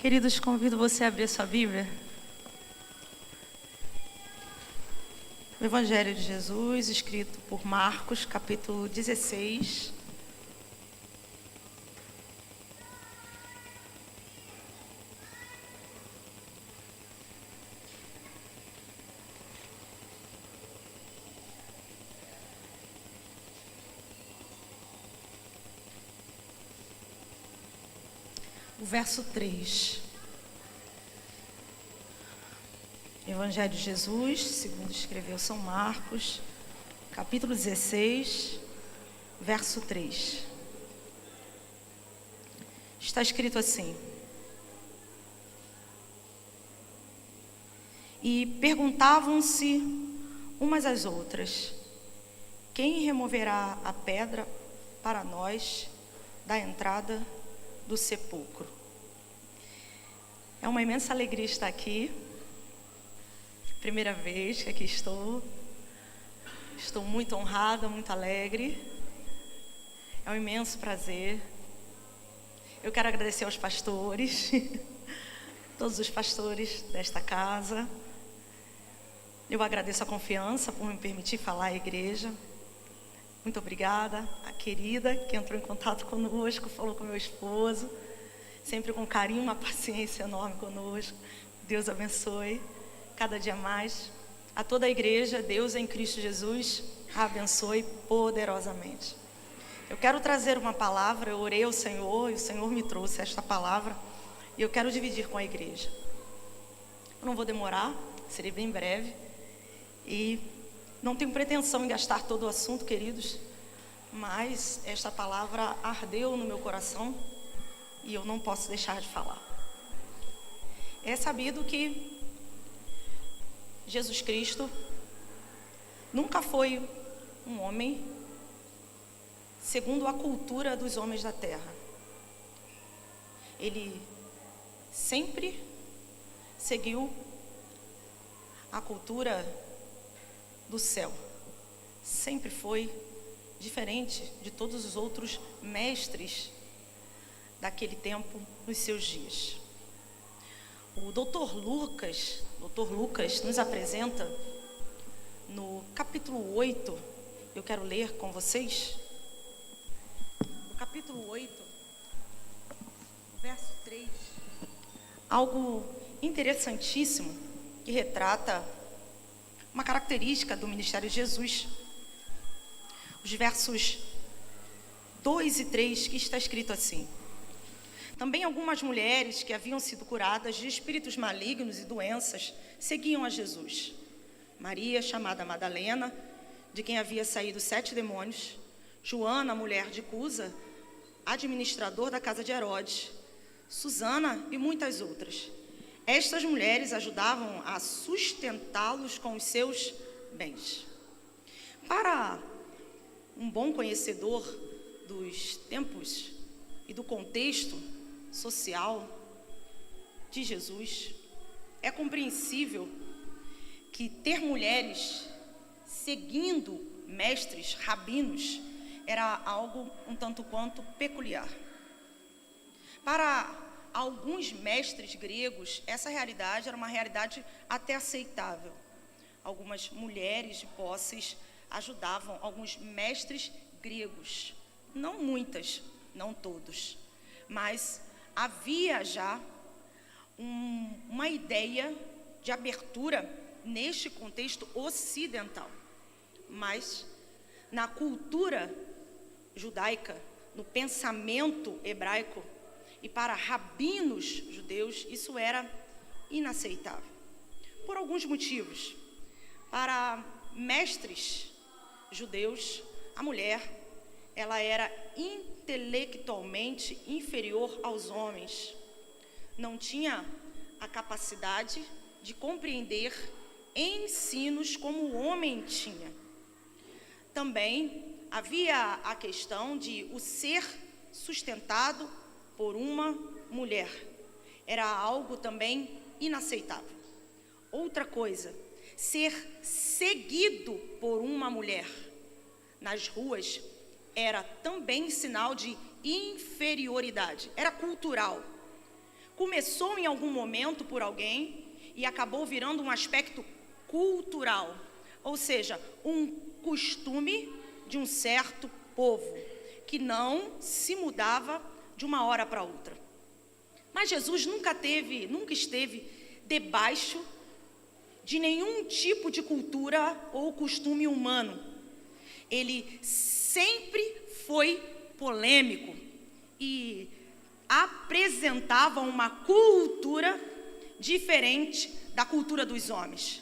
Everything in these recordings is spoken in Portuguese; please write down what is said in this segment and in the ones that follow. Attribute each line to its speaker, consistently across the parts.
Speaker 1: Queridos, convido você a abrir sua Bíblia. O Evangelho de Jesus, escrito por Marcos, capítulo 16. O verso 3. Evangelho de Jesus, segundo escreveu São Marcos, capítulo 16, verso 3. Está escrito assim: E perguntavam-se umas às outras: quem removerá a pedra para nós da entrada do sepulcro? É uma imensa alegria estar aqui. Primeira vez que aqui estou. Estou muito honrada, muito alegre. É um imenso prazer. Eu quero agradecer aos pastores, todos os pastores desta casa. Eu agradeço a confiança por me permitir falar à igreja. Muito obrigada. A querida que entrou em contato conosco, falou com meu esposo, sempre com carinho, uma paciência enorme conosco. Deus abençoe cada dia mais. A toda a igreja, Deus em Cristo Jesus a abençoe poderosamente. Eu quero trazer uma palavra. Eu orei ao Senhor e o Senhor me trouxe esta palavra e eu quero dividir com a igreja. Eu não vou demorar, serei bem breve e não tenho pretensão em gastar todo o assunto, queridos, mas esta palavra ardeu no meu coração e eu não posso deixar de falar. É sabido que Jesus Cristo nunca foi um homem segundo a cultura dos homens da terra. Ele sempre seguiu a cultura do céu. Sempre foi diferente de todos os outros mestres daquele tempo nos seus dias. O Dr. Lucas nos apresenta no capítulo 8, eu quero ler com vocês, no capítulo 8, verso 3, algo interessantíssimo que retrata uma característica do ministério de Jesus. Os versos 2 e 3, que está escrito assim: Também algumas mulheres que haviam sido curadas de espíritos malignos e doenças seguiam a Jesus. Maria, chamada Madalena, de quem havia saído 7 demônios, Joana, mulher de Cusa, administrador da casa de Herodes, Susana e muitas outras. Estas mulheres ajudavam a sustentá-los com os seus bens. Para um bom conhecedor dos tempos e do contexto social de Jesus, é compreensível que ter mulheres seguindo mestres, rabinos, era algo um tanto quanto peculiar. Para alguns mestres gregos, essa realidade era uma realidade até aceitável. Algumas mulheres de posses ajudavam alguns mestres gregos. Não muitas, não todos, mas havia já uma ideia de abertura neste contexto ocidental. Mas na cultura judaica, no pensamento hebraico, e para rabinos judeus, isso era inaceitável. Por alguns motivos. Para mestres judeus, a mulher, ela era intelectualmente inferior aos homens. Não tinha a capacidade de compreender ensinos como o homem tinha. Também havia a questão de o ser sustentado por uma mulher. Era algo também inaceitável. Outra coisa, ser seguido por uma mulher nas ruas era também sinal de inferioridade. Era cultural. começou em algum momento por alguém e acabou virando um aspecto cultural, ou seja, um costume de um certo povo, que não se mudava de uma hora para outra. Mas Jesus nunca esteve debaixo de nenhum tipo de cultura ou costume humano. Ele sempre foi polêmico e apresentava uma cultura diferente da cultura dos homens.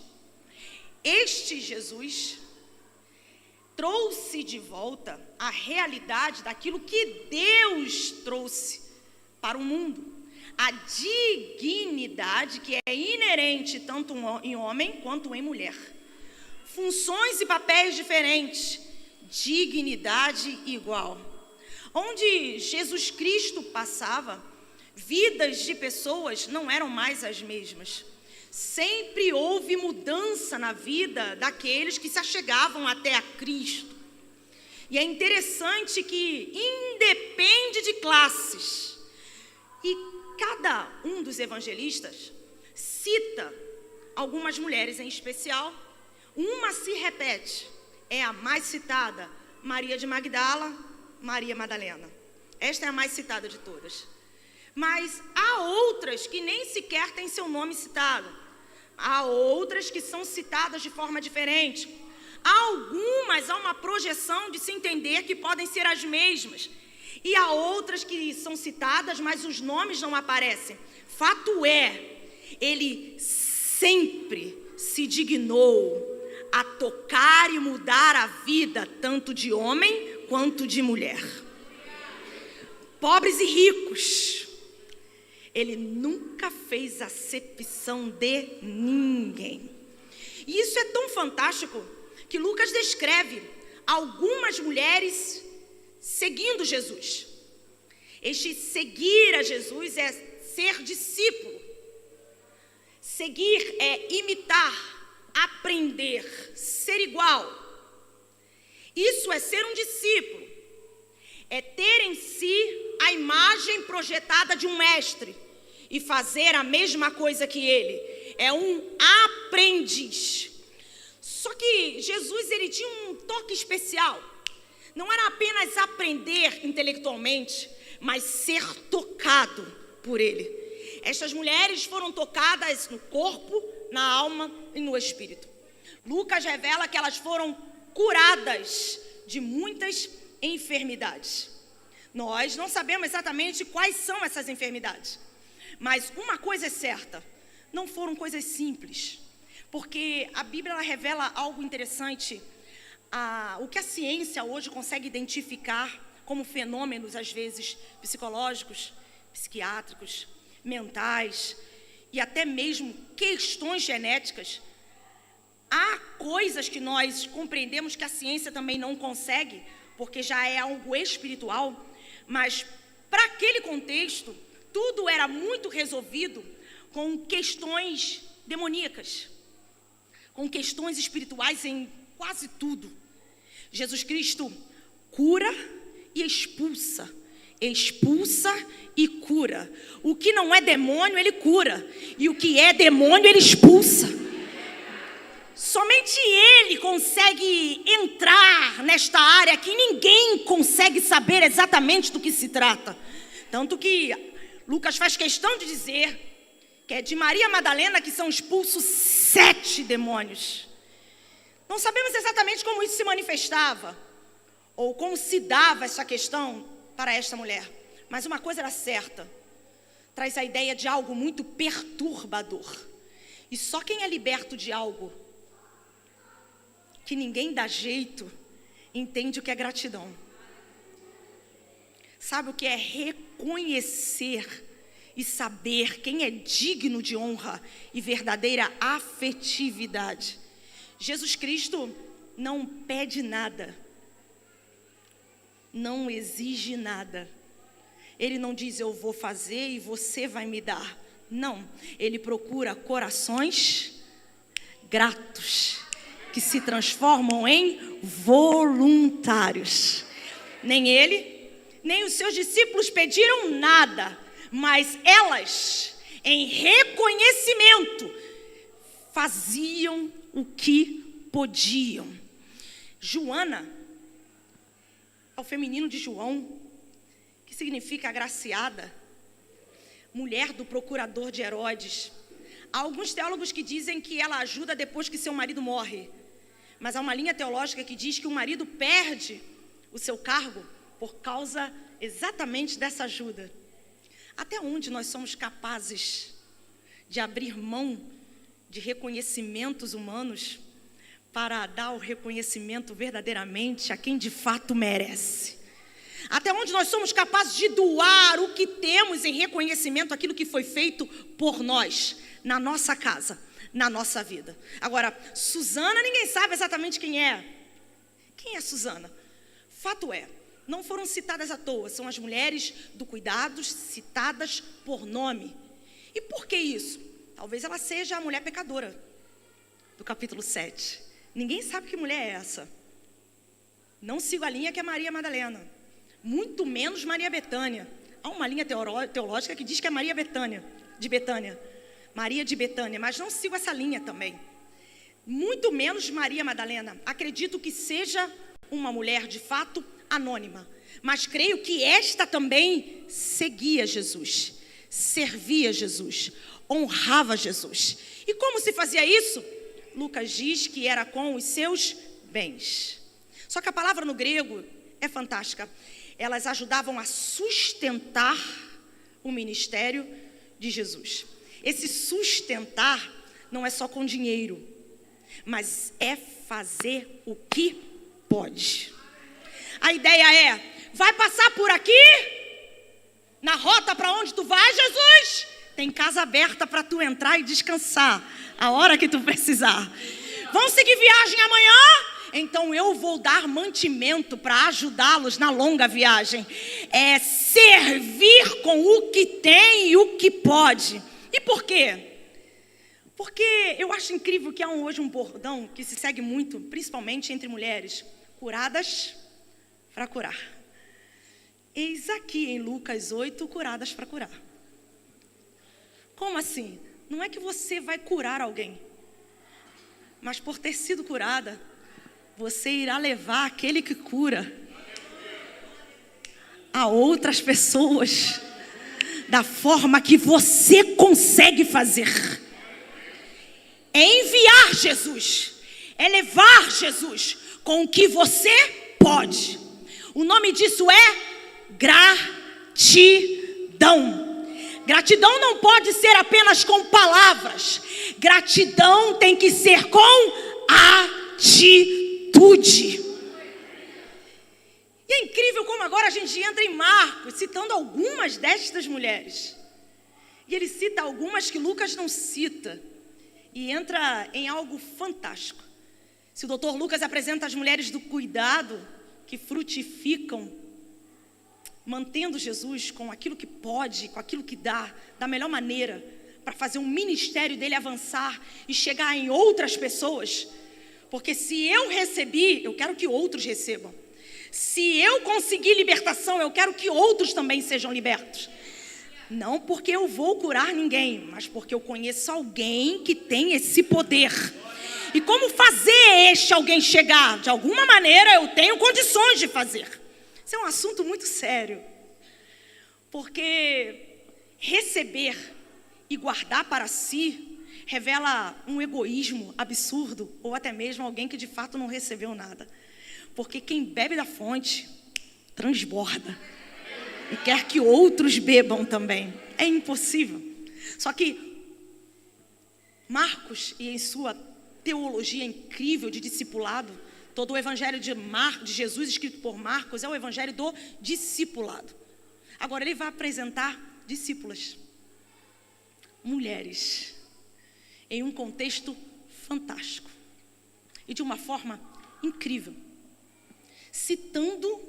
Speaker 1: Este Jesus trouxe de volta a realidade daquilo que Deus trouxe para o mundo. A dignidade que é inerente tanto em homem quanto em mulher. Funções e papéis diferentes, dignidade igual. Onde Jesus Cristo passava, vidas de pessoas não eram mais as mesmas. Sempre houve mudança na vida daqueles que se achegavam até a Cristo. E é interessante que independe de classes. E cada um dos evangelistas cita algumas mulheres em especial. Uma se repete, é a mais citada, Maria de Magdala, Maria Madalena. Esta é a mais citada de todas. Mas há outras que nem sequer têm seu nome citado. Há outras que são citadas de forma diferente. Algumas há uma projeção de se entender que podem ser as mesmas. E há outras que são citadas, mas os nomes não aparecem. Fato é, ele sempre se dignou a tocar e mudar a vida, tanto de homem quanto de mulher. Pobres e ricos. Ele nunca fez acepção de ninguém. E isso é tão fantástico que Lucas descreve algumas mulheres seguindo Jesus. Este seguir a Jesus é ser discípulo. Seguir é imitar, aprender, ser igual. Isso é ser um discípulo. É ter em si a imagem projetada de um mestre e fazer a mesma coisa que ele. É um aprendiz. Só que Jesus, ele tinha um toque especial. Não era apenas aprender intelectualmente, mas ser tocado por ele. Estas mulheres foram tocadas no corpo, na alma e no espírito. Lucas revela que elas foram curadas de muitas enfermidades. Nós não sabemos exatamente quais são essas enfermidades, mas uma coisa é certa, não foram coisas simples, porque a Bíblia ela revela algo interessante. O que a ciência hoje consegue identificar como fenômenos, às vezes, psicológicos, psiquiátricos, mentais e até mesmo questões genéticas. Há coisas que nós compreendemos que a ciência também não consegue, porque já é algo espiritual, mas para aquele contexto, tudo era muito resolvido com questões demoníacas, com questões espirituais em quase tudo. Jesus Cristo cura e expulsa e cura. O que não é demônio, ele cura, e o que é demônio, ele expulsa. Somente ele consegue entrar nesta área que ninguém consegue saber exatamente do que se trata. Tanto que Lucas faz questão de dizer que é de Maria Madalena que são expulsos 7 demônios. Não sabemos exatamente como isso se manifestava, ou como se dava essa questão para esta mulher. Mas uma coisa era certa, traz a ideia de algo muito perturbador. E só quem é liberto de algo que ninguém dá jeito, entende o que é gratidão. Sabe o que é reconhecer e saber quem é digno de honra e verdadeira afetividade. Jesus Cristo não pede nada, não exige nada. Ele não diz eu vou fazer e você vai me dar. Não, ele procura corações gratos, que se transformam em voluntários. Nem ele, nem os seus discípulos pediram nada, mas elas, em reconhecimento, faziam o que podiam. Joana é o feminino de João, que significa agraciada, mulher do procurador de Herodes. Há alguns teólogos que dizem que ela ajuda depois que seu marido morre, mas há uma linha teológica que diz que o marido perde o seu cargo por causa exatamente dessa ajuda. Até onde nós somos capazes de abrir mão de reconhecimentos humanos para dar o reconhecimento verdadeiramente a quem de fato merece? Até onde nós somos capazes de doar o que temos em reconhecimento àquilo que foi feito por nós, na nossa casa, na nossa vida? Agora, Susana, ninguém sabe exatamente quem é. Quem é Susana? Fato é, não foram citadas à toa, são as mulheres do cuidado citadas por nome. E por que isso? Talvez ela seja a mulher pecadora do capítulo 7. Ninguém sabe que mulher é essa. Não sigo a linha que é Maria Madalena, muito menos Maria Betânia. Há uma linha teológica que diz que é Maria Betânia, de Betânia. Maria de Betânia, mas não sigo essa linha também. Muito menos Maria Madalena. Acredito que seja uma mulher de fato anônima, mas creio que esta também seguia Jesus, servia Jesus, honrava Jesus. E como se fazia isso? Lucas diz que era com os seus bens. Só que a palavra no grego é fantástica. Elas ajudavam a sustentar o ministério de Jesus. Esse sustentar não é só com dinheiro, mas é fazer o que pode. A ideia é, vai passar por aqui? Na rota para onde tu vai, Jesus? Tem casa aberta para tu entrar e descansar a hora que tu precisar. Vão seguir viagem amanhã? Então eu vou dar mantimento para ajudá-los na longa viagem. É servir com o que tem e o que pode. E por quê? Porque eu acho incrível que há hoje um bordão que se segue muito, principalmente entre mulheres, curadas para curar. Eis aqui em Lucas 8, curadas para curar. Como assim? Não é que você vai curar alguém, mas por ter sido curada, você irá levar aquele que cura a outras pessoas da forma que você consegue fazer. É enviar Jesus, é levar Jesus com o que você pode. O nome disso é gratidão. Gratidão não pode ser apenas com palavras. Gratidão tem que ser com atitude. E é incrível como agora a gente entra em Marcos, citando algumas destas mulheres. E ele cita algumas que Lucas não cita. E entra em algo fantástico. Se o doutor Lucas apresenta as mulheres do cuidado, que frutificam, mantendo Jesus com aquilo que pode, com aquilo que dá, da melhor maneira, para fazer o ministério dele avançar e chegar em outras pessoas. Porque se eu recebi, eu quero que outros recebam. Se eu conseguir libertação, eu quero que outros também sejam libertos. Não porque eu vou curar ninguém, mas porque eu conheço alguém que tem esse poder. E como fazer este alguém chegar? De alguma maneira eu tenho condições de fazer. Isso é um assunto muito sério. Porque receber e guardar para si revela um egoísmo absurdo, ou até mesmo alguém que de fato não recebeu nada. Porque quem bebe da fonte transborda e quer que outros bebam também. É impossível. Só que Marcos, e em sua teologia incrível de discipulado, todo o evangelho de Jesus escrito por Marcos é o evangelho do discipulado. Agora ele vai apresentar discípulas, mulheres, em um contexto fantástico e de uma forma incrível, citando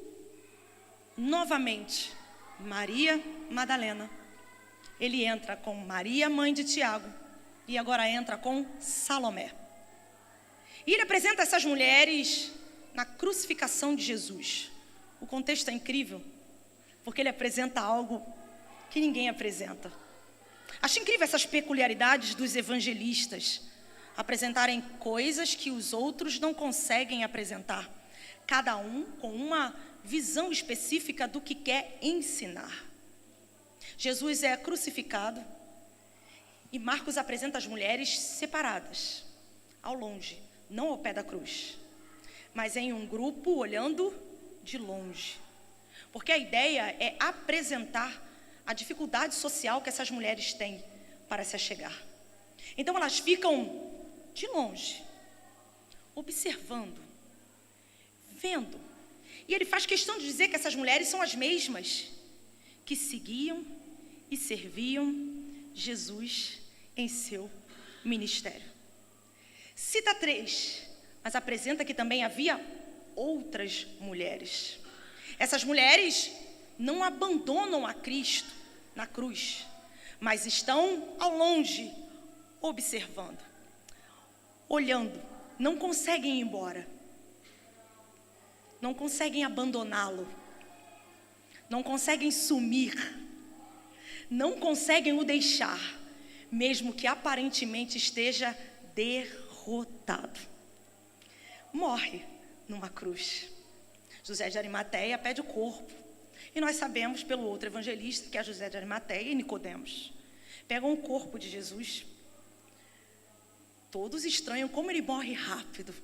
Speaker 1: novamente Maria Madalena. Ele entra com Maria, mãe de Tiago, e agora entra com Salomé. E ele apresenta essas mulheres na crucificação de Jesus. O contexto é incrível, porque ele apresenta algo que ninguém apresenta. Acho incrível essas peculiaridades dos evangelistas, apresentarem coisas que os outros não conseguem apresentar, cada um com uma visão específica do que quer ensinar. Jesus é crucificado e Marcos apresenta as mulheres separadas, ao longe, não ao pé da cruz, mas em um grupo olhando de longe. Porque a ideia é apresentar a dificuldade social que essas mulheres têm para se achegar. Então elas ficam de longe, observando, vendo. E ele faz questão de dizer que essas mulheres são as mesmas que seguiam e serviam Jesus em seu ministério. Cita 3, mas apresenta que também havia outras mulheres. Essas mulheres não abandonam a Cristo na cruz, mas estão ao longe, observando, olhando, não conseguem ir embora, não conseguem abandoná-lo, não conseguem sumir, não conseguem o deixar, mesmo que aparentemente esteja derrotado. Morre numa cruz. José de Arimateia pede o corpo. E nós sabemos pelo outro evangelista, que é José de Arimateia e Nicodemos, pegam o corpo de Jesus. Todos estranham como ele morre rápido,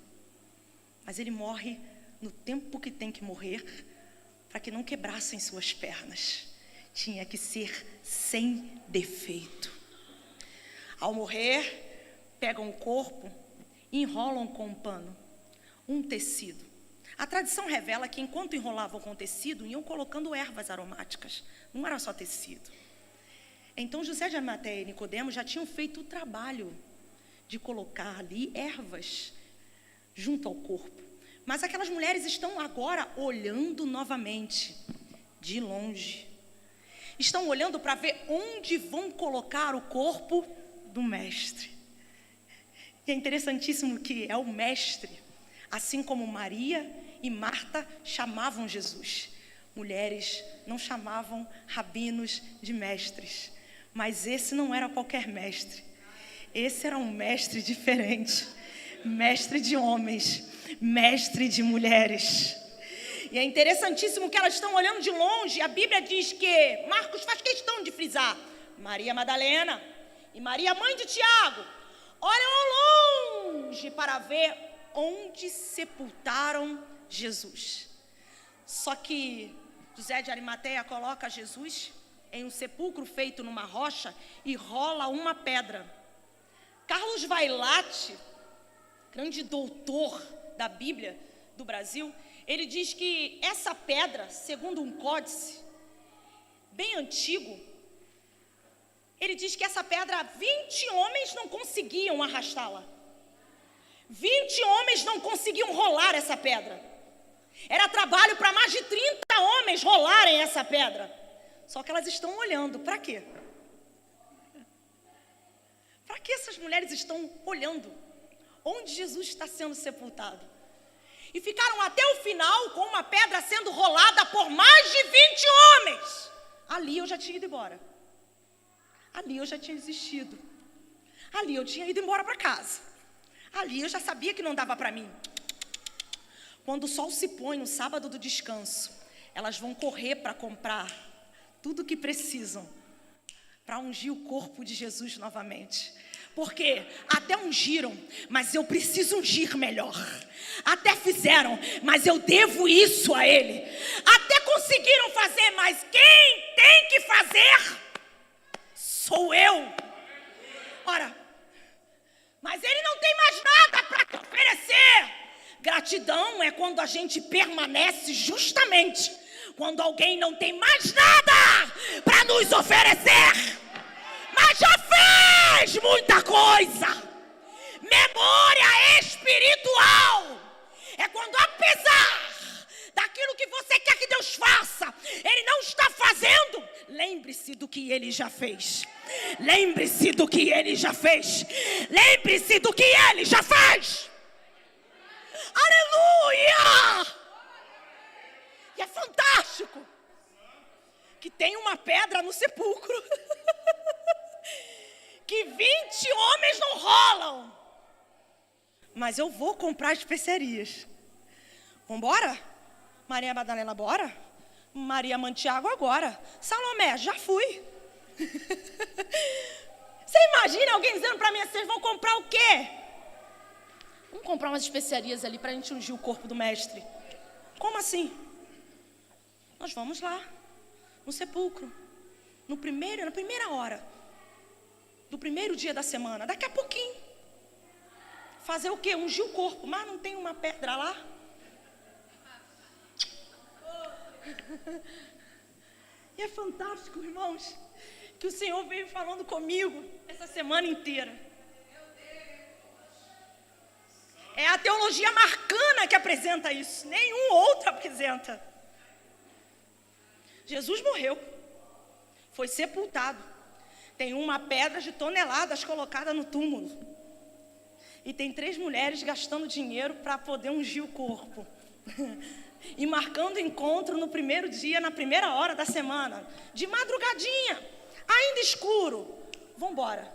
Speaker 1: mas ele morre no tempo que tem que morrer, para que não quebrassem suas pernas. Tinha que ser sem defeito. Ao morrer, pegam o corpo e enrolam com um pano, um tecido. A tradição revela que enquanto enrolavam com tecido, iam colocando ervas aromáticas. Não era só tecido. Então José de Arimateia e Nicodemos já tinham feito o trabalho de colocar ali ervas junto ao corpo. Mas aquelas mulheres estão agora olhando novamente, de longe. Estão olhando para ver onde vão colocar o corpo do mestre. E é interessantíssimo que é o mestre, assim como Maria e Marta chamavam Jesus. Mulheres não chamavam rabinos de mestres, mas esse não era qualquer mestre. Esse era um mestre diferente, mestre de homens, mestre de mulheres. E é interessantíssimo que elas estão olhando de longe. A Bíblia diz que, Marcos faz questão de frisar, Maria Madalena e Maria, mãe de Tiago, olham ao longe para ver onde sepultaram Jesus. Só que José de Arimateia coloca Jesus em um sepulcro feito numa rocha e rola uma pedra. Carlos Vailate, grande doutor da Bíblia do Brasil, ele diz que essa pedra, segundo um códice bem antigo, ele diz que essa pedra, 20 homens não conseguiam arrastá-la. 20 homens não conseguiam rolar essa pedra. Era trabalho para mais de 30 homens rolarem essa pedra. Só que elas estão olhando. Para quê? Para que essas mulheres estão olhando onde Jesus está sendo sepultado? E ficaram até o final com uma pedra sendo rolada por mais de 20 homens. Ali eu já tinha ido embora. Ali eu já tinha desistido. Ali eu tinha ido embora para casa. Ali eu já sabia que não dava para mim. Quando o sol se põe no sábado do descanso, elas vão correr para comprar tudo o que precisam para ungir o corpo de Jesus novamente. Porque até ungiram, mas eu preciso ungir melhor. Até fizeram, mas eu devo isso a Ele. Até conseguiram fazer, mas quem tem que fazer sou eu. Ora, mas Ele não tem mais nada para te oferecer. Gratidão é quando a gente permanece justamente quando alguém não tem mais nada para nos oferecer, mas já fez muita coisa. Memória espiritual é quando, apesar daquilo que você quer que Deus faça, Ele não está fazendo, lembre-se do que Ele já fez. Lembre-se do que Ele já fez. Lembre-se do que Ele já fez. Aleluia! E é fantástico. que tem uma pedra no sepulcro. Que 20 homens não rolam. Mas eu vou comprar especiarias. Vambora? Maria Madalena, bora? Maria Mantiago, agora. Salomé, já fui. Você imagina alguém dizendo para mim, vocês vão comprar o quê? Vamos comprar umas especiarias ali para a gente ungir o corpo do mestre. Como assim? Nós vamos lá, no sepulcro, na primeira hora do primeiro dia da semana, daqui a pouquinho. Fazer o quê? Ungir o corpo, mas não tem uma pedra lá? E é fantástico, irmãos, que o Senhor veio falando comigo essa semana inteira. É a teologia marcana que apresenta isso, nenhum outro apresenta. Jesus morreu, foi sepultado, tem uma pedra de toneladas colocada no túmulo, e tem 3 mulheres gastando dinheiro para poder ungir o corpo, e marcando o encontro no primeiro dia, na primeira hora da semana, de madrugadinha, ainda escuro, vamos embora.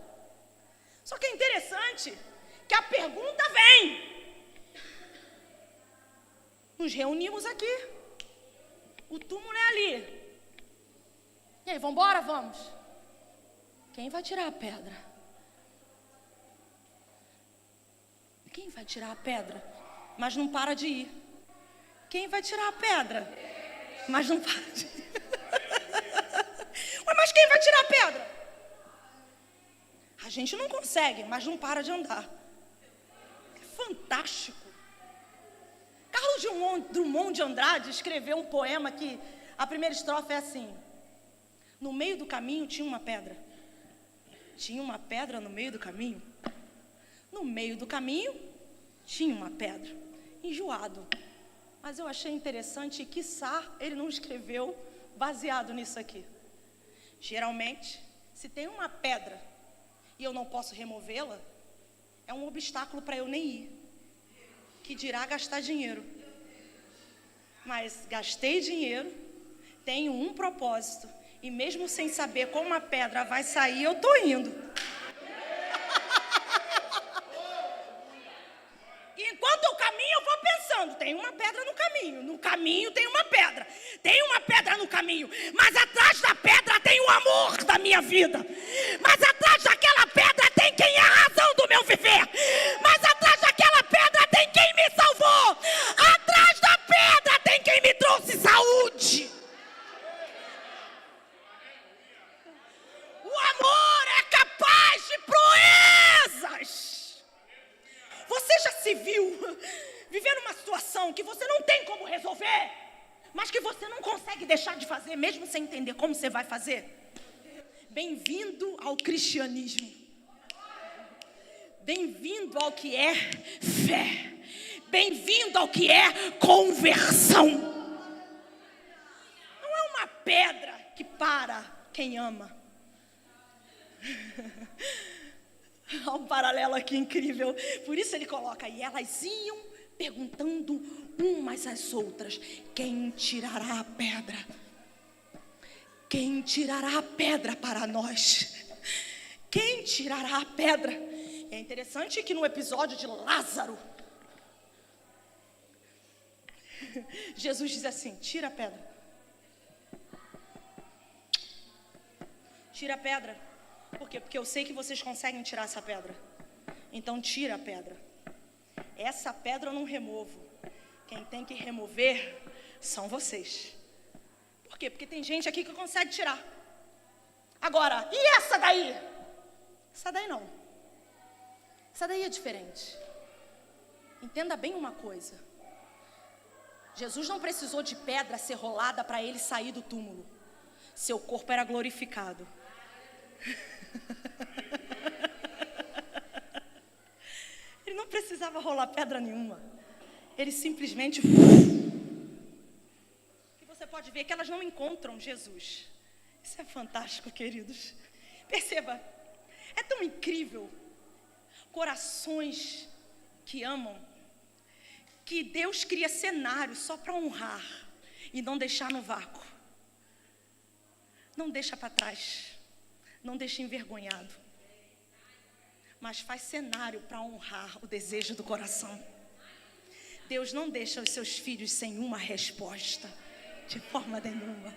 Speaker 1: Só que é interessante que a pergunta vem. Nos reunimos aqui, o túmulo é ali. E aí, vamos embora? Vamos. Quem vai tirar a pedra? Quem vai tirar a pedra? Mas não para de ir. Quem vai tirar a pedra? Mas não para de ir. Ué, mas quem vai tirar a pedra? A gente não consegue, mas não para de andar. É fantástico. Carlos Drummond de Andrade escreveu um poema que a primeira estrofe é assim: no meio do caminho tinha uma pedra. Tinha uma pedra no meio do caminho. No meio do caminho tinha uma pedra. Enjoado. Mas eu achei interessante, quiçá ele não escreveu baseado nisso aqui. Geralmente, se tem uma pedra e eu não posso removê-la, é um obstáculo para eu nem ir. Que dirá gastar dinheiro. Mas gastei dinheiro, tenho um propósito, e mesmo sem saber como a pedra vai sair, eu estou indo. Enquanto eu caminho, eu vou pensando, tem uma pedra no caminho tem uma pedra no caminho, mas atrás da pedra tem o amor da minha vida, mas atrás daquela pedra tem quem é a razão do meu viver, mas atrás daquela pedra tem quem me salvou, atrás da pedra tem quem me trouxe saúde. O amor é capaz de proezas. Você já se viu viver numa situação que você não tem como resolver, mas que você não consegue deixar de fazer, mesmo sem entender como você vai fazer? Bem-vindo ao cristianismo. Bem-vindo ao que é fé. Bem-vindo ao que é conversão. Não é uma pedra que para quem ama. Há um paralelo aqui incrível. Por isso ele coloca, e elas iam perguntando umas às outras: quem tirará a pedra? Quem tirará a pedra para nós? Quem tirará a pedra? É interessante que no episódio de Lázaro, Jesus diz assim: tira a pedra. Tira a pedra. Por quê? Porque eu sei que vocês conseguem tirar essa pedra. Então tira a pedra. Essa pedra eu não removo. Quem tem que remover são vocês. Por quê? Porque tem gente aqui que consegue tirar. Agora, e essa daí? Essa daí não. Essa daí é diferente. Entenda bem uma coisa. Jesus não precisou de pedra ser rolada para ele sair do túmulo. Seu corpo era glorificado. Ele não precisava rolar pedra nenhuma. Ele simplesmente... E você pode ver que elas não encontram Jesus. Isso é fantástico, queridos. Perceba, é tão incrível. Corações que amam, que Deus cria cenários só para honrar e não deixar no vácuo. Não deixa para trás, não deixa envergonhado, mas faz cenário para honrar o desejo do coração. Deus não deixa os seus filhos sem uma resposta, de forma nenhuma.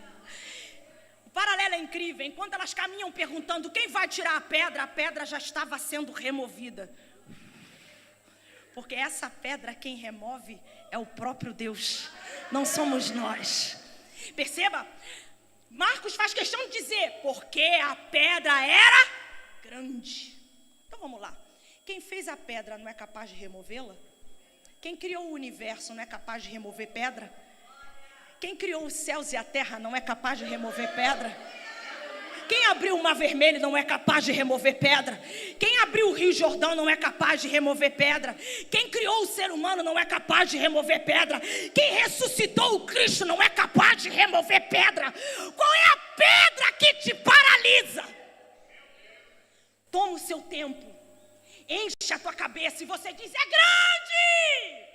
Speaker 1: O paralelo é incrível. Enquanto elas caminham perguntando quem vai tirar a pedra já estava sendo removida. Porque essa pedra quem remove é o próprio Deus, não somos nós. Perceba, Marcos faz questão de dizer, porque a pedra era grande. Então vamos lá. Quem fez a pedra não é capaz de removê-la? Quem criou o universo não é capaz de remover pedra? Quem criou os céus e a terra não é capaz de remover pedra? Quem abriu o mar vermelho não é capaz de remover pedra? Quem abriu o rio Jordão não é capaz de remover pedra? Quem criou o ser humano não é capaz de remover pedra? Quem ressuscitou o Cristo não é capaz de remover pedra? Qual é a pedra que te paralisa? Toma o seu tempo, enche a tua cabeça e você diz, é grande!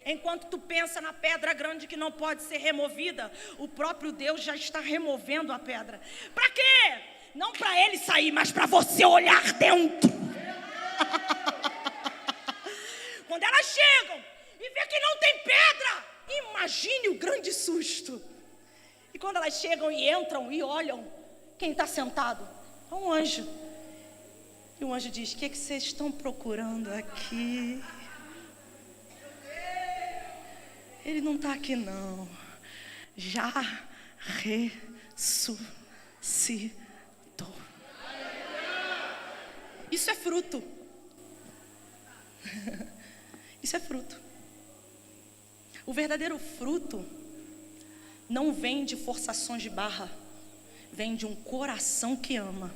Speaker 1: Enquanto tu pensa na pedra grande que não pode ser removida, o próprio Deus já está removendo a pedra. Para quê? Não para ele sair, mas para você olhar dentro. Quando elas chegam e vê que não tem pedra, imagine o grande susto. E quando elas chegam e entram e olham, quem está sentado? É um anjo. E o anjo diz, o que vocês estão procurando aqui? Ele não está aqui não. Já ressuscitou. Isso é fruto. Isso é fruto. O verdadeiro fruto não vem de forçações de barra, vem de um coração que ama.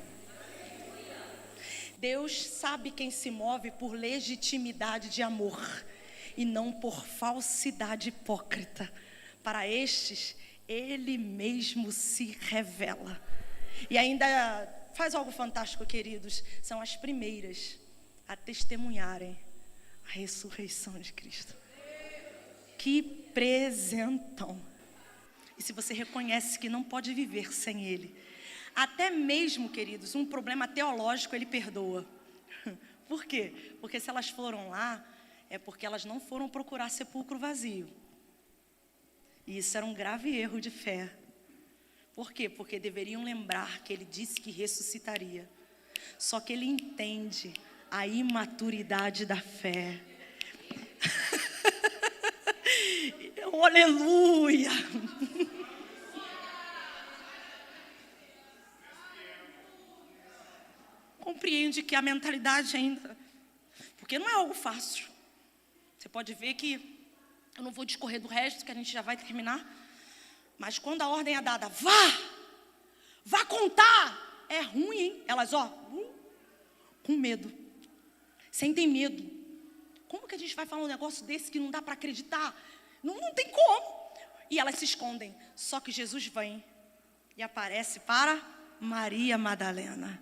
Speaker 1: Deus sabe quem se move por legitimidade de amor e não por falsidade hipócrita. Para estes, Ele mesmo se revela. E ainda faz algo fantástico, queridos. São as primeiras a testemunharem a ressurreição de Cristo. Que presentão! E se você reconhece que não pode viver sem Ele, até mesmo, queridos, um problema teológico Ele perdoa. Por quê? Porque se elas foram lá, é porque elas não foram procurar sepulcro vazio. E isso era um grave erro de fé. Por quê? Porque deveriam lembrar que Ele disse que ressuscitaria. Só que Ele entende a imaturidade da fé. Oh, aleluia! Compreende que a mentalidade ainda... Porque não é algo fácil. Você pode ver que eu não vou discorrer do resto, que a gente já vai terminar. Mas quando a ordem é dada, vá contar, é ruim, hein? Elas, com medo, sentem medo. Como que a gente vai falar um negócio desse que não dá para acreditar? Não tem como. E elas se escondem. Só que Jesus vem e aparece para Maria Madalena.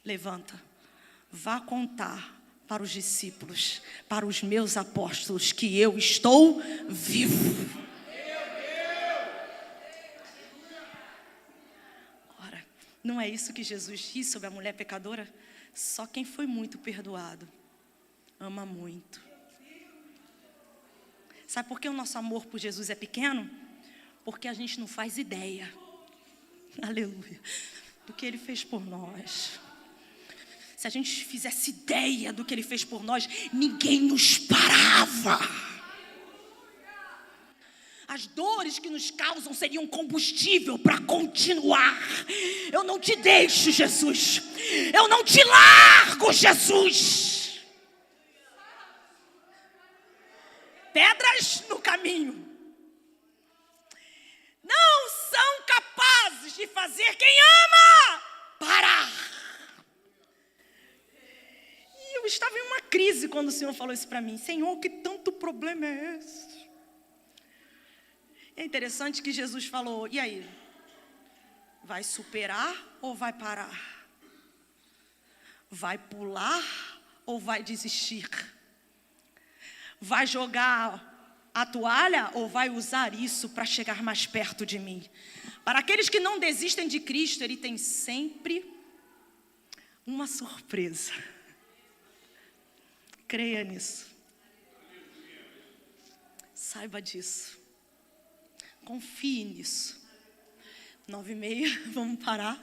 Speaker 1: Levanta, vá contar para os discípulos, para os meus apóstolos, que eu estou vivo. Ora, não é isso que Jesus diz sobre a mulher pecadora? Só quem foi muito perdoado ama muito. Sabe por que o nosso amor por Jesus é pequeno? Porque a gente não faz ideia, aleluia, do que Ele fez por nós. Se a gente fizesse ideia do que Ele fez por nós, ninguém nos parava. As dores que nos causam seriam combustível para continuar. Eu não te deixo, Jesus. Eu não te largo, Jesus. Pedras no caminho não são capazes de fazer quem ama parar. Eu estava em uma crise quando o Senhor falou isso para mim. Senhor, que tanto problema é esse? É interessante que Jesus falou, e aí? Vai superar ou vai parar? Vai pular ou vai desistir? Vai jogar a toalha ou vai usar isso para chegar mais perto de mim? Para aqueles que não desistem de Cristo, Ele tem sempre uma surpresa. Creia nisso. Saiba disso. Confie nisso. 9h30, vamos parar.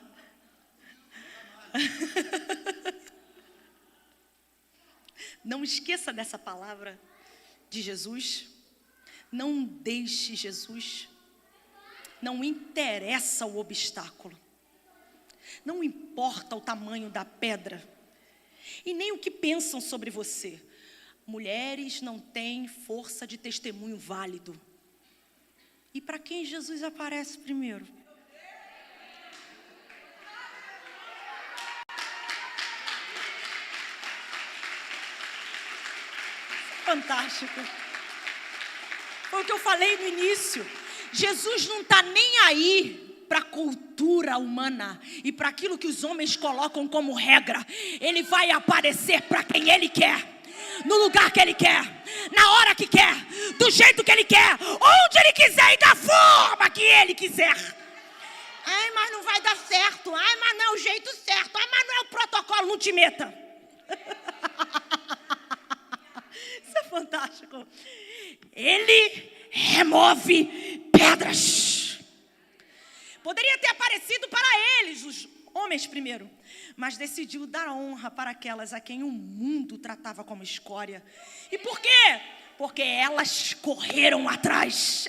Speaker 1: Não esqueça dessa palavra de Jesus. Não deixe Jesus. Não interessa o obstáculo. Não importa o tamanho da pedra. E nem o que pensam sobre você. Mulheres não têm força de testemunho válido. E para quem Jesus aparece primeiro? Fantástico. Foi o que eu falei no início. Jesus não está nem aí para a cultura humana e para aquilo que os homens colocam como regra. Ele vai aparecer para quem Ele quer. No lugar que Ele quer, na hora que quer, do jeito que Ele quer, onde Ele quiser e da forma que Ele quiser. Ai, mas não vai dar certo. Ai, mas não é o jeito certo. Ai, mas não é o protocolo, não te meta. Isso é fantástico. Ele remove pedras. Poderia ter aparecido para eles, os homens primeiro, mas decidiu dar honra para aquelas a quem o mundo tratava como escória. E por quê? Porque elas correram atrás.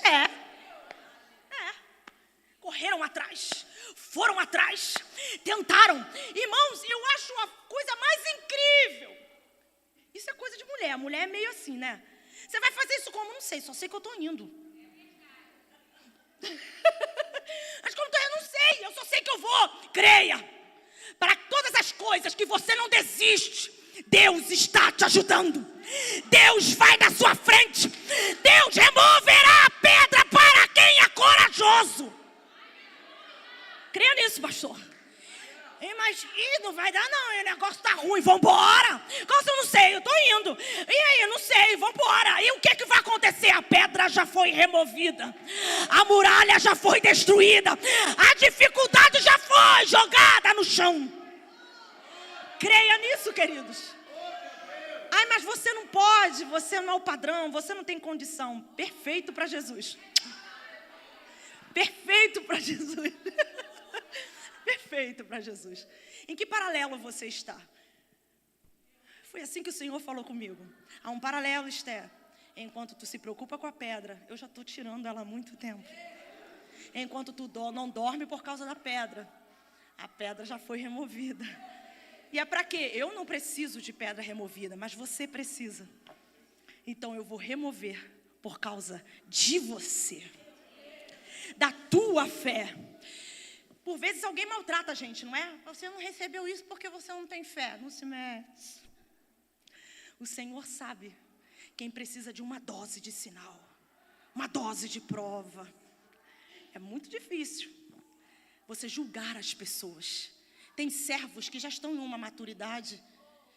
Speaker 1: Correram atrás, foram atrás, tentaram. Irmãos, eu acho a coisa mais incrível. Isso é coisa de mulher. A mulher é meio assim, né? Você vai fazer isso como? Não sei, só sei que eu estou indo. Mas como eu não sei, eu só sei que eu vou. Creia. Para todas as coisas que você não desiste, Deus está te ajudando. Deus vai na sua frente. Deus removerá a pedra para quem é corajoso. Creia nisso, pastor. Mas não vai dar não, o negócio tá ruim, vambora. Como se eu não sei, eu tô indo. E aí, eu não sei, vambora. E o que vai acontecer? A pedra já foi removida. A muralha já foi destruída. A dificuldade já foi jogada no chão. Creia nisso, queridos. Ai, mas você não pode, você não é o padrão, você não tem condição. Perfeito para Jesus. Perfeito para Jesus. Perfeito para Jesus. Em que paralelo você está? Foi assim que o Senhor falou comigo. Há um paralelo, Esther. Enquanto tu se preocupa com a pedra, eu já estou tirando ela há muito tempo. Enquanto tu não dorme por causa da pedra, a pedra já foi removida. E é para quê? Eu não preciso de pedra removida, mas você precisa. Então eu vou remover por causa de você. Da tua fé. Por vezes alguém maltrata a gente, não é? Você não recebeu isso porque você não tem fé. Não se mete. O Senhor sabe quem precisa de uma dose de sinal. Uma dose de prova. É muito difícil você julgar as pessoas. Tem servos que já estão em uma maturidade,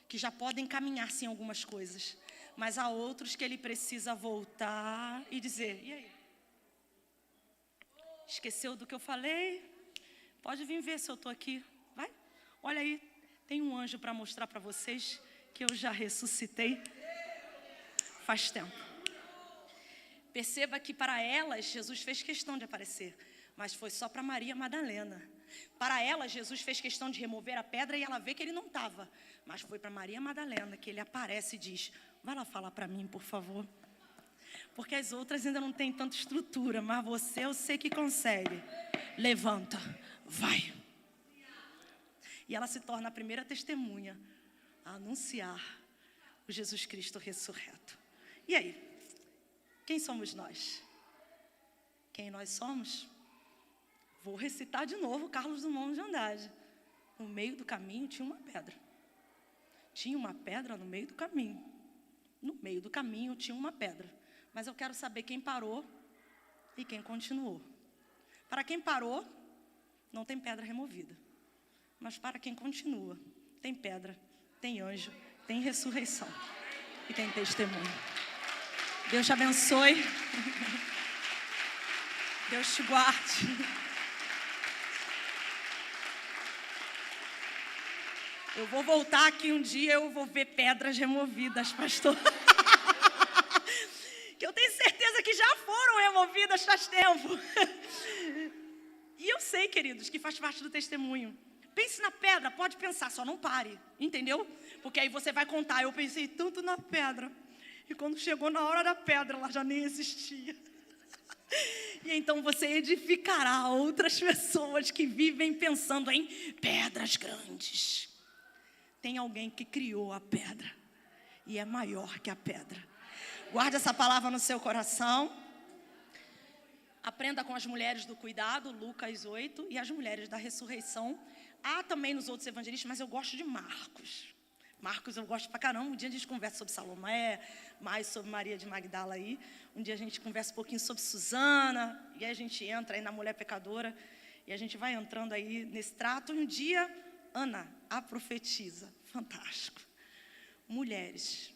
Speaker 1: que já podem caminhar-se em algumas coisas. Mas há outros que ele precisa voltar e dizer, e aí? Esqueceu do que eu falei? Pode vir ver se eu estou aqui. Vai, olha aí, tem um anjo para mostrar para vocês que eu já ressuscitei faz tempo. Perceba que para elas, Jesus fez questão de aparecer, mas foi só para Maria Madalena. Para ela, Jesus fez questão de remover a pedra e ela vê que ele não estava. Mas foi para Maria Madalena que ele aparece e diz, vai lá falar para mim, por favor. Porque as outras ainda não têm tanta estrutura, mas você eu sei que consegue. Levanta, vai. E ela se torna a primeira testemunha a anunciar o Jesus Cristo ressurreto. E aí? Quem somos nós? Quem nós somos? Vou recitar de novo Carlos Drummond de Andrade. No meio do caminho tinha uma pedra. Tinha uma pedra no meio do caminho. No meio do caminho tinha uma pedra. Mas eu quero saber quem parou e quem continuou. Para quem parou, não tem pedra removida. Mas para quem continua, tem pedra, tem anjo, tem ressurreição e tem testemunho. Deus te abençoe. Deus te guarde. Eu vou voltar aqui um dia, eu vou ver pedras removidas, pastor. Que eu tenho certeza que já foram removidas faz tempo. E eu sei, queridos, que faz parte do testemunho. Pense na pedra, pode pensar, só não pare, entendeu? Porque aí você vai contar, eu pensei tanto na pedra. E quando chegou na hora da pedra, ela já nem existia. E então você edificará outras pessoas que vivem pensando em pedras grandes. Tem alguém que criou a pedra e é maior que a pedra. Guarde essa palavra no seu coração. Aprenda com as mulheres do cuidado, Lucas 8, e as mulheres da ressurreição. Há também nos outros evangelistas, mas eu gosto de Marcos. Marcos eu gosto pra caramba. Um dia a gente conversa sobre Salomé, mais sobre Maria de Magdala aí. Um dia a gente conversa um pouquinho sobre Susana, e aí a gente entra aí na mulher pecadora, e a gente vai entrando aí nesse trato. E um dia, Ana, a profetisa. Fantástico. Mulheres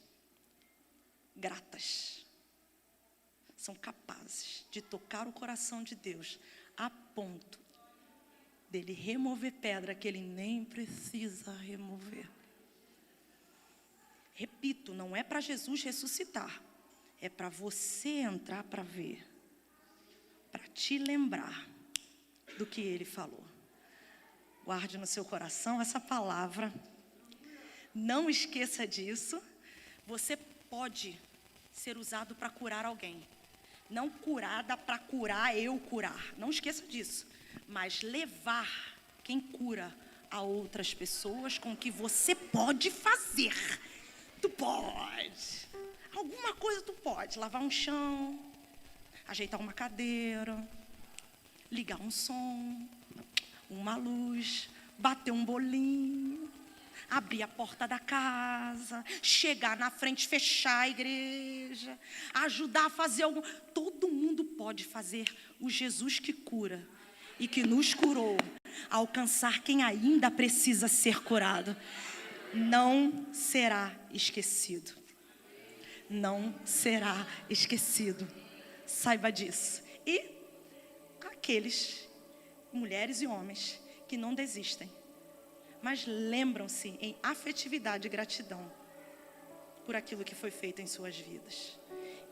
Speaker 1: gratas são capazes de tocar o coração de Deus a ponto dele remover pedra que ele nem precisa remover. Repito, não é para Jesus ressuscitar, é para você entrar para ver, para te lembrar do que ele falou. Guarde no seu coração essa palavra. Não esqueça disso. Você pode ser usado para curar alguém. Não curada para curar, eu curar. Não esqueça disso. Mas levar quem cura a outras pessoas com o que você pode fazer. Tu pode. Alguma coisa tu pode. Lavar um chão, ajeitar uma cadeira, ligar um som, uma luz, bater um bolinho, abrir a porta da casa, chegar na frente, fechar a igreja, ajudar a fazer algum... Todo mundo pode fazer o Jesus que cura e que nos curou, alcançar quem ainda precisa ser curado. Não será esquecido. Não será esquecido. Saiba disso. E aqueles, mulheres e homens, que não desistem, mas lembram-se em afetividade e gratidão por aquilo que foi feito em suas vidas.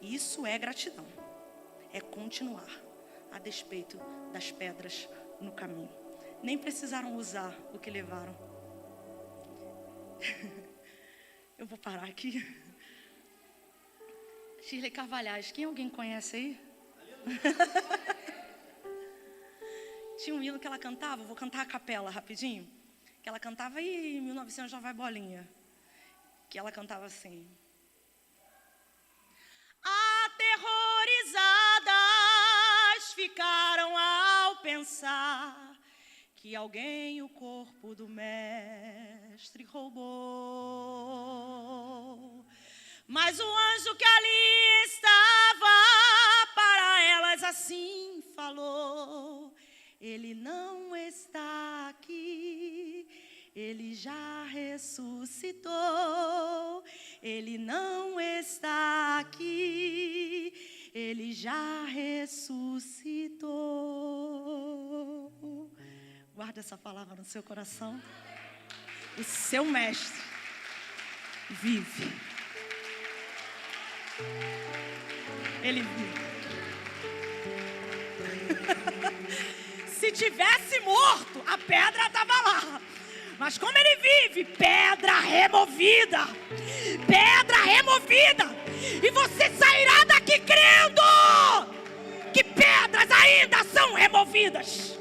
Speaker 1: Isso é gratidão. É continuar a despeito das pedras no caminho. Nem precisaram usar o que levaram. Eu vou parar aqui. Shirley Carvalhais, quem alguém conhece aí? Tinha um hino que ela cantava, vou cantar a capela rapidinho. Que ela cantava aí em 1900 já vai bolinha. Que ela cantava assim: aterrorizadas ficaram ao pensar que alguém o corpo do mestre roubou. Mas o anjo que ali estava para elas assim falou: ele não está aqui, ele já ressuscitou. Ele não está aqui, ele já ressuscitou. Guarda essa palavra no seu coração. O seu mestre vive. Ele vive. Se tivesse morto, a pedra estava lá. Mas como ele vive, pedra removida. Pedra removida. E você sairá daqui crendo que pedras ainda são removidas.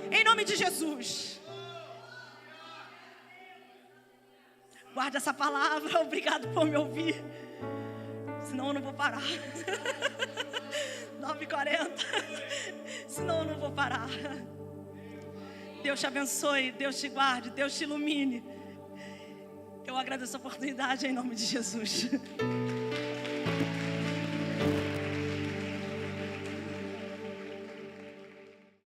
Speaker 1: Em nome de Jesus. Guarda essa palavra. Obrigado por me ouvir. Senão eu não vou parar. 9h40. Senão eu não vou parar. Deus te abençoe, Deus te guarde, Deus te ilumine. Eu agradeço a oportunidade em nome de Jesus.